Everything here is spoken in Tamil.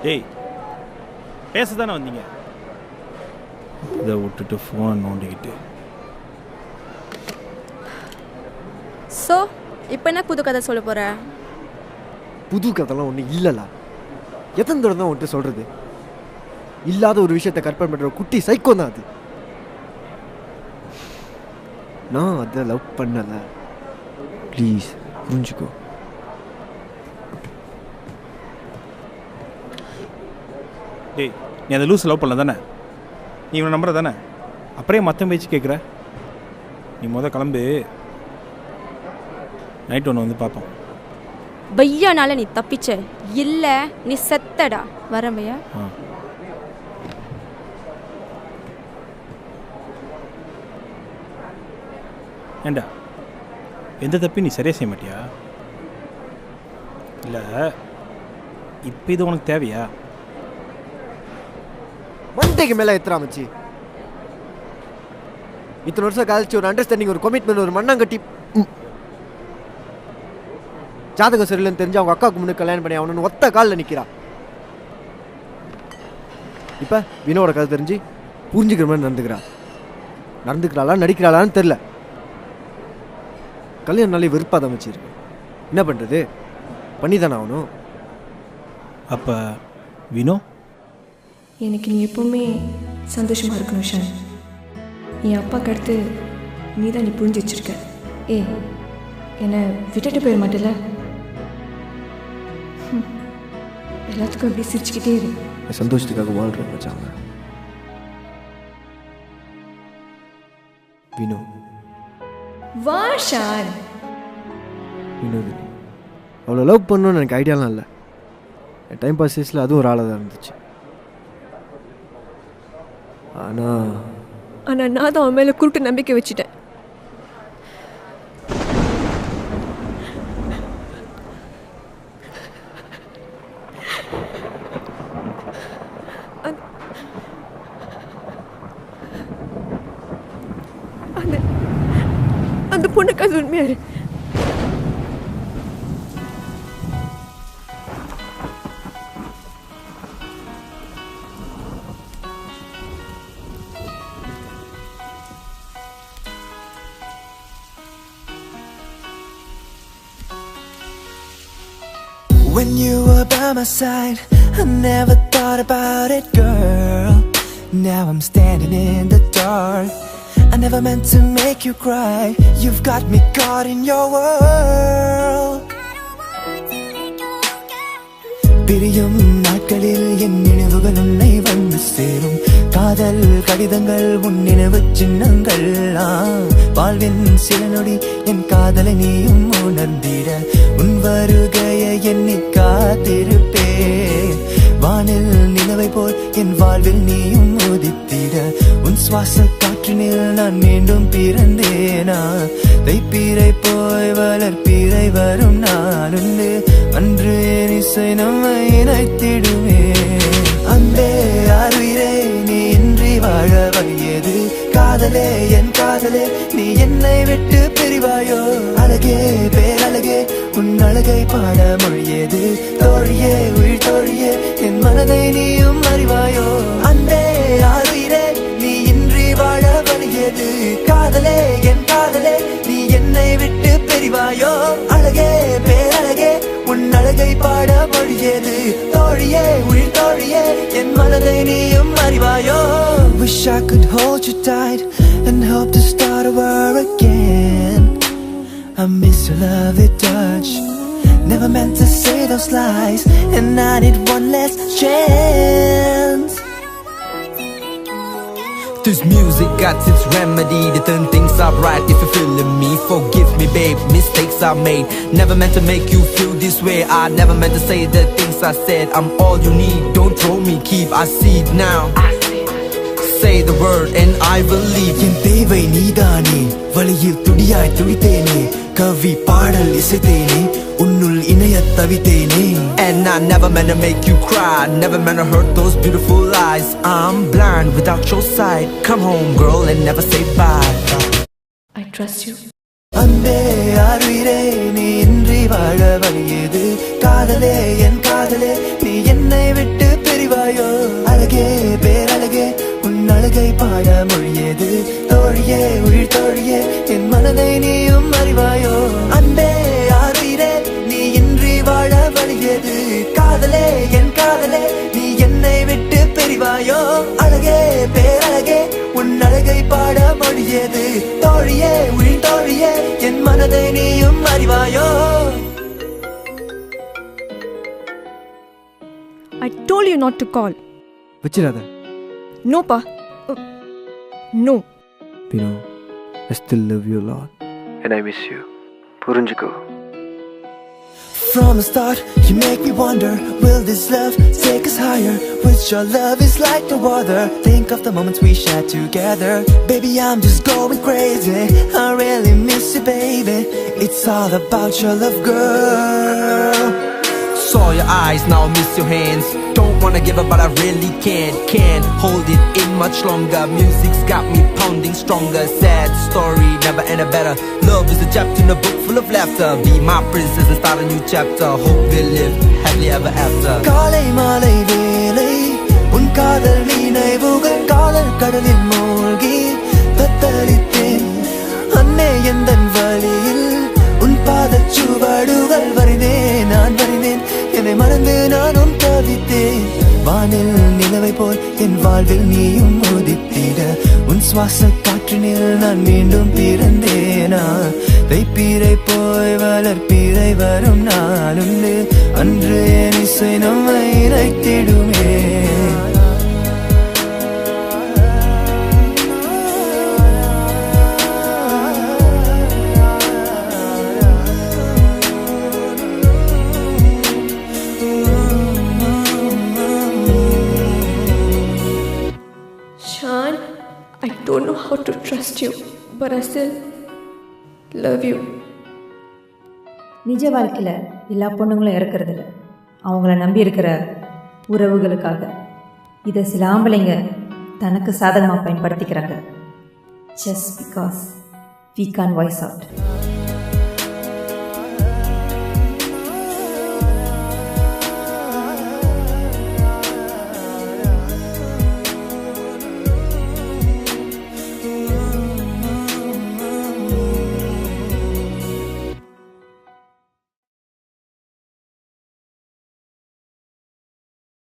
டேய் பேச தானே வந்தீங்க, இதை விட்டுட்டு ஃபோன் நோண்டிக்கிட்டு. ஸோ இப்போ என்ன புது கதை சொல்ல போகிற? புது கதைலாம் ஒன்றும் இல்லைல்ல. எத்தனை தடவை தான் ஒன்ட்டு சொல்கிறது? இல்லாத ஒரு விஷயத்தை கற்பனை பண்ணுற குட்டி சைக்கோ தான் அது. நான் அதை லவ் பண்ணலை. ப்ளீஸ் புரிஞ்சுக்கோ. டேய் நீ அதை லூஸ் லவ் பண்ணல தானே? நீ இவனை நம்புற தானே? அப்படியே மற்ற பேச்சு கேட்குற. நீ கிளம்பு, நைட் ஒன்று வந்து பார்ப்போம். பையானால நீ தப்பிச்ச இல்லை, நீ செத்தடா. வரேன் பையா. ஏண்டா எந்த தப்பையும் நீ சரியாக செய்ய மாட்டியா? இல்லை இப்போ இது உனக்கு தேவையா? மண்டைக்கு மேலே எத்துறாமச்சு. இத்தனை வருஷம் கழிச்சு ஒரு அண்டர்ஸ்டாண்டிங், ஒரு கமிட்மெண்ட், ஒரு மண்ணாங்கட்டி. ஜாதகம் சரியில்லைன்னு தெரிஞ்சு அவங்க அக்காவுக்கு முன்னாடி கல்யாணம் பண்ணி அவனு ஒத்த காலில் நிற்கிறான். இப்போ வினோட கதை தெரிஞ்சு புரிஞ்சுக்கிற மாதிரி நடந்துக்கிறாளா நடிக்கிறாளான்னு தெரில. கல்யாணம் நாளே வெறுப்பாக தான் வச்சிருக்கு. என்ன பண்ணுறது? பண்ணி தானே ஆகணும். அப்போ வினோ எனக்கு நீ எப்போவுமே சந்தோஷமாக இருக்கணும் ஷான். என் அப்பாவுக்கு அடுத்து நீ தான் நீ புரிஞ்சு வச்சிருக்க. என்னை விட்டுட்டு போயிட மாட்டேல? எல்லாத்துக்கும் அப்படி சிரிச்சுக்கிட்டே இரு. சந்தோஷத்துக்காக வாழ்றேன் வச்சாங்க. வினோ வா ஷான். வினோதினி அவ்வளோ லவ் பண்ணணும்னு எனக்கு ஐடியாலாம் இல்லை. என் டைம் பாஸ் சீஸில் அதுவும் ஒரு ஆளாக தான் இருந்துச்சு. ஆனால் நான் தான் அவன் மேலே குருட்டு நம்பிக்கை வச்சுட்டேன். அந்த பொண்ணுக்கு அது உண்மையாரு. When you were by my side, I never thought about it, girl. Now I'm standing in the dark. I never meant to make you cry. You've got me caught in your world. பிரியும் நாட்களில் என் நினைவுகள் உன்னை வந்து சேரும். காதல் கடிதங்கள் உன் நினைவு சின்னங்கள். வாழ்வின் சில நொடி என் காதலை நீயும் உணர்ந்திட உன் வருகையை எண்ணி காத்திருப்பேன். வானில் நிலவை போல் என் வாழ்வில் நீயும் உதித்திட உன் சுவாச காற்றினில் நான் மீண்டும் பிறந்தேனா. தைப்பீரை போய் வளர்ப்பீரை வரும் நான் உண்டு. அன்று என் இசை நம்மை இணைத்திடுமே. அன்பே அருயிரே நீ இன்றி வாழ வழியது. காதலே என் காதலே நீ என்னை விட்டு பிரிவாயோ. அழகே பேரழகே உன் அழகை பாட மொழியது. தோழியே உயிர் தோழியே என் மனதை நீயும் அறிவாயோ. அன்பே அருயிரே நீ இன்றி வாழ வழியது. காதலே என் காதலே நீ என்னை விட்டு பிரிவாயோ. அழகே பேரழகே உன் அழகை பாட மொழியது. தோழியே உயிர் தோழியே என் மனதை நீயும் அறிவாயோ. Wish I could hold you tight and hope to start over again. I miss your lovely touch. Never meant to say those lies, and I need one last chance. This music got its remedy to turn things up right if you're feeling me. Forgive me babe, mistakes I made. Never meant to make you feel this way. I never meant to say the things I said. I'm all you need, don't throw me, keep I see it now. Say the word and I believe. என் தேவை நீதானே, வழியில் துடியாய் துடித்தேனே. கவி பாடல் இசைத்தேனே, உன்னுள் இணைய தவித்தேனே. And I never meant to make you cry, never meant to hurt those beautiful eyes. I'm blind without your sight. Come home girl and never say bye. I trust you. அன்பே அருயிரே நீ இன்றி வாழ வழியது. காதலே என் காதலே நீ என்னை விட்டு அறிவாயோ அழகே பேரழகே உன் அழகை பாட மொழியது தோழியே உயிர் தோழியே என் மனதை நீயும் அறிவாயோ அன்பே ஆறுயிரே நீ இன்றி வாழ வழியது காதலே என் காதலே நீ என்னை விட்டு பிரிவாயோ அழகே பேரழகே உன் அழகை பாட மொழியது தோழியே உயிர் தோழியே என் மனதை நீயும் அறிவாயோ I told you not to call. வச்சிடாத. No, Pa. No. Pino, I still love you a lot. And I miss you. புரிஞ்சுக்கோ. From the start, you make me wonder, will this love take us higher? Which your love is like no other. Think of the moments we shared together. Baby, I'm just going crazy. I really miss you, baby. It's all about your love, girl. Saw your eyes, now miss your hands. Don't wanna give up, but I really can't hold it in much longer. Music's got me pounding stronger. Sad story, never end a better. Love is a chapter in a book full of laughter. Be my princess and start a new chapter. Hope we'll live happily ever after. காலை மாலை வேலை உன் காதல் நினைவுகள் காதல் கடலில் மூழ்கி தத்தளித்தேன் அன்னே எந்தன் வழியில் உன் பாதச் சுவடுகள் வரைந்தேன் நான் வரைந்தேன் என்னை மறந்து நானும் தவித்தேன் வானில் நிலவை போல் என் வாழ்வில் நீயும் உதித்திட உன் சுவாச காற்றினில் நான் மீண்டும் பிறந்தேனா தைப்பீரை போய் வளர்ப்பீரை வரும் நாளும் அன்று என் இசை நம்மை இணைத்திடுமே Shan, I don't know how to trust you, but I still love you. நிஜ வாழ்க்கையில் எல்லா பொண்ணுங்களும் இறக்கிறதில்ல அவங்கள நம்பி இருக்கிற உறவுகளுக்காக. இதை சில ஆம்பளைங்க தனக்கு சாதகமாக பயன்படுத்திக்கிறாங்க. Just because we can't voice out.